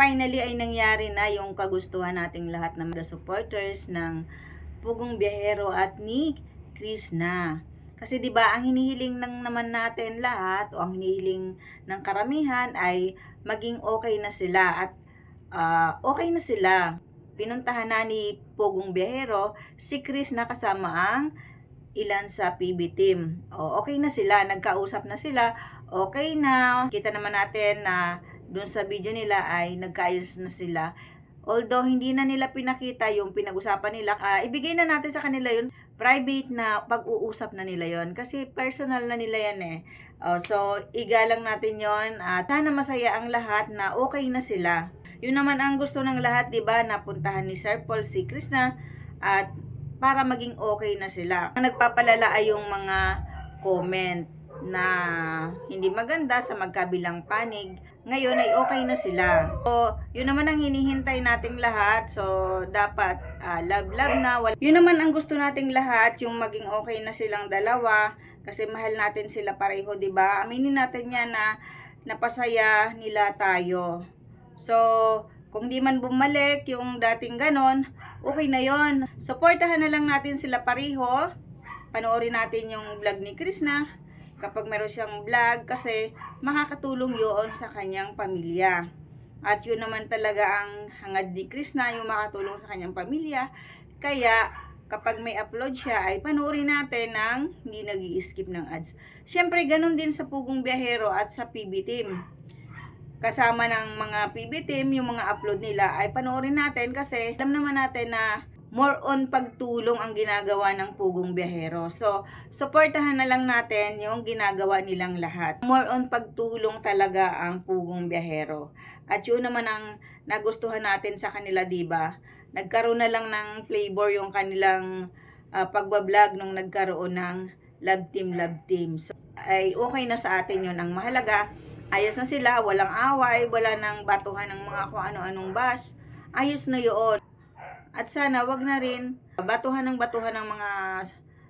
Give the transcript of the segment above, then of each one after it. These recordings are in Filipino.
finally ay nangyari na yung kagustuhan nating lahat ng mga supporters ng Pugong Biyahero at ni Krishna. Kasi 'di ba, ang hinihiling ng naman natin lahat o ang hinihiling ng karamihan ay maging okay na sila at okay na sila. Pinuntahan na ni Pugong Biyahero si Krishna kasama ang ilan sa PB team. O, okay na sila, nagkausap na sila, okay na. Kita naman natin na doon sa video nila ay nagkaayos na sila. Although hindi na nila pinakita yung pinag-usapan nila, ibigay na natin sa kanila yun. Private na pag-uusap na nila yon kasi personal na nila yan eh. So, igalang natin yon at sana masaya ang lahat na okay na sila. Yun naman ang gusto ng lahat, 'di ba? Napuntahan ni Sir Paul si Krishna at para maging okay na sila. Ang nagpapalala ay yung mga comment na hindi maganda sa magkabilang panig. Ngayon ay okay na sila. So, yun naman ang hinihintay nating lahat. So, dapat love-love na. Yun naman ang gusto nating lahat, yung maging okay na silang dalawa. Kasi mahal natin sila pareho, di ba? Aminin natin yan na napasaya nila tayo. So, kung di man bumalik yung dating ganon, okay na yon. Supportahan na lang natin sila pareho. Panoorin natin yung vlog ni Krishna kapag meron siyang vlog kasi makakatulong yun sa kanyang pamilya. At yun naman talaga ang hangad ni Krishna, yung makatulong sa kanyang pamilya. Kaya kapag may upload siya ay panoorin natin ng hindi nag-i-skip ng ads. Siyempre ganun din sa Pugong Biyahero at sa PB Team. Kasama ng mga PB Team, yung mga upload nila ay panoorin natin kasi alam naman natin na more on pagtulong ang ginagawa ng Pugong Biyahero. So, supportahan na lang natin yung ginagawa nilang lahat. More on pagtulong talaga ang Pugong Biyahero. At yun naman ang nagustuhan natin sa kanila, diba? Nagkaroon na lang ng flavor yung kanilang pagbablog nung nagkaroon ng Love Team. So, ay okay na sa atin yun. Ang mahalaga, ayos na sila, walang away, wala nang batuhan ng mga kung ano-anong bash. Ayos na yun. At sana wag na rin batuhan ng mga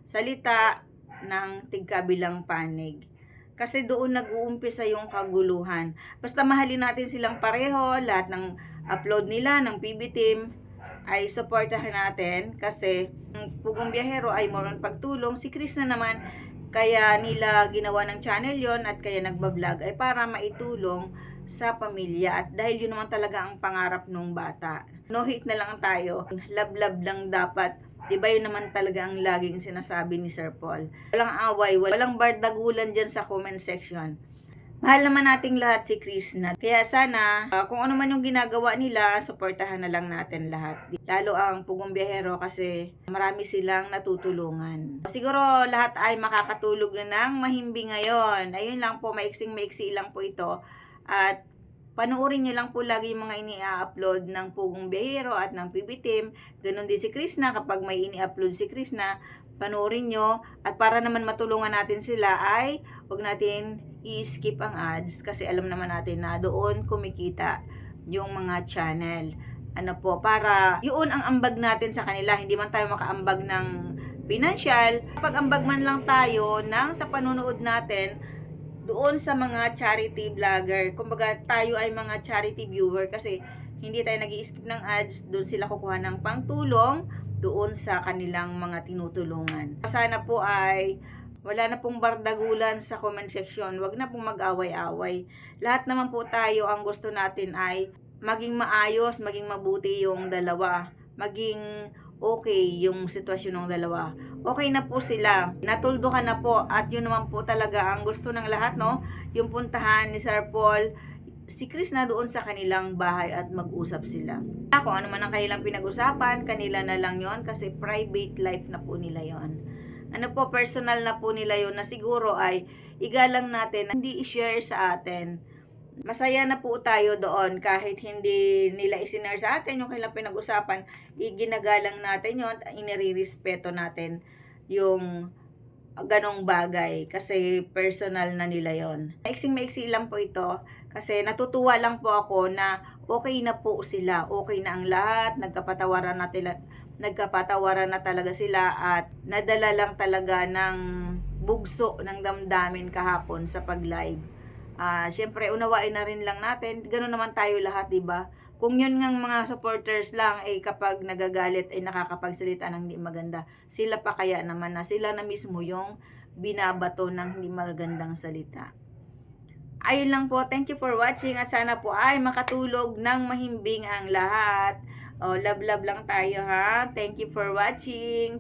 salita ng tigkabilang panig. Kasi doon nag-uumpisa yung kaguluhan. Basta mahalin natin silang pareho, lahat ng upload nila ng PB Team ay supportahan natin kasi ang Pugong Biyahero ay more on pagtulong. Si Krishna naman, kaya nila ginawa ng channel yon at kaya nagbablog ay para maitulong sa pamilya at dahil yun naman talaga ang pangarap ng bata. No hate na lang tayo. Love lang dapat. Diba yun naman talaga ang laging sinasabi ni Sir Paul. Walang away, walang bardagulan dyan sa comment section. Mahal naman nating lahat si Krishna. Kaya sana, kung ano man yung ginagawa nila, suportahan na lang natin lahat. Lalo ang Pugong Biyahero kasi marami silang natutulungan. Siguro lahat ay makakatulog na ng mahimbing ngayon. Ayun lang po, maiksing-maiksi lang po ito. At panoorin nyo lang po lagi yung mga ini-upload ng Pugong Biyahero at ng PB Team. Ganon din si Krishna, kapag may ini-upload si Krishna, panoorin nyo. At para naman matulungan natin sila ay huwag natin i-skip ang ads kasi alam naman natin na doon kumikita yung mga channel. Ano po, para yun ang ambag natin sa kanila. Hindi man tayo makaambag ng financial, pag ambag man lang tayo ng sa panonood natin doon sa mga charity vlogger. Kumbaga tayo ay mga charity viewer kasi hindi tayo nag-i-skip ng ads, doon sila kukuha ng pangtulong doon sa kanilang mga tinutulungan. Sana po ay wala na pong bardagulan sa comment section. Wag na pong mag-away-away. Lahat naman po tayo, ang gusto natin ay maging maayos, maging mabuti yung dalawa. Maging okay yung sitwasyon ng dalawa. Okay na po sila. Natuldo ka na po at yun naman po talaga ang gusto ng lahat, no? Yung puntahan ni Sir Paul, si Krishna doon sa kanilang bahay at mag-usap sila. Kung ano man ang kanilang pinag-usapan, kanila na lang yon kasi private life na po nila yon. Ano po, personal na po nila yon na siguro ay igalang natin, hindi i-share sa atin. Masaya na po tayo doon kahit hindi nila isinare sa atin yung kailang pinag-usapan, iginagalang natin yun, inirirespeto natin yung ganong bagay kasi personal na nila yon. Maiksing-maiksi lang po ito kasi natutuwa lang po ako na okay na po sila, okay na ang lahat, nagkapatawaran na talaga sila at nadala lang talaga ng bugso ng damdamin kahapon sa pag-live. Siyempre unawain na rin lang natin, gano'n naman tayo lahat, 'di ba? Kung yun ngang mga supporters lang, kapag nagagalit ay nakakapagsalita ng hindi maganda, sila pa kaya naman na sila na mismo yung binabato ng hindi magagandang salita. Ayun lang po, thank you for watching at sana po ay makatulog ng mahimbing ang lahat. Love love lang tayo ha. Thank you for watching.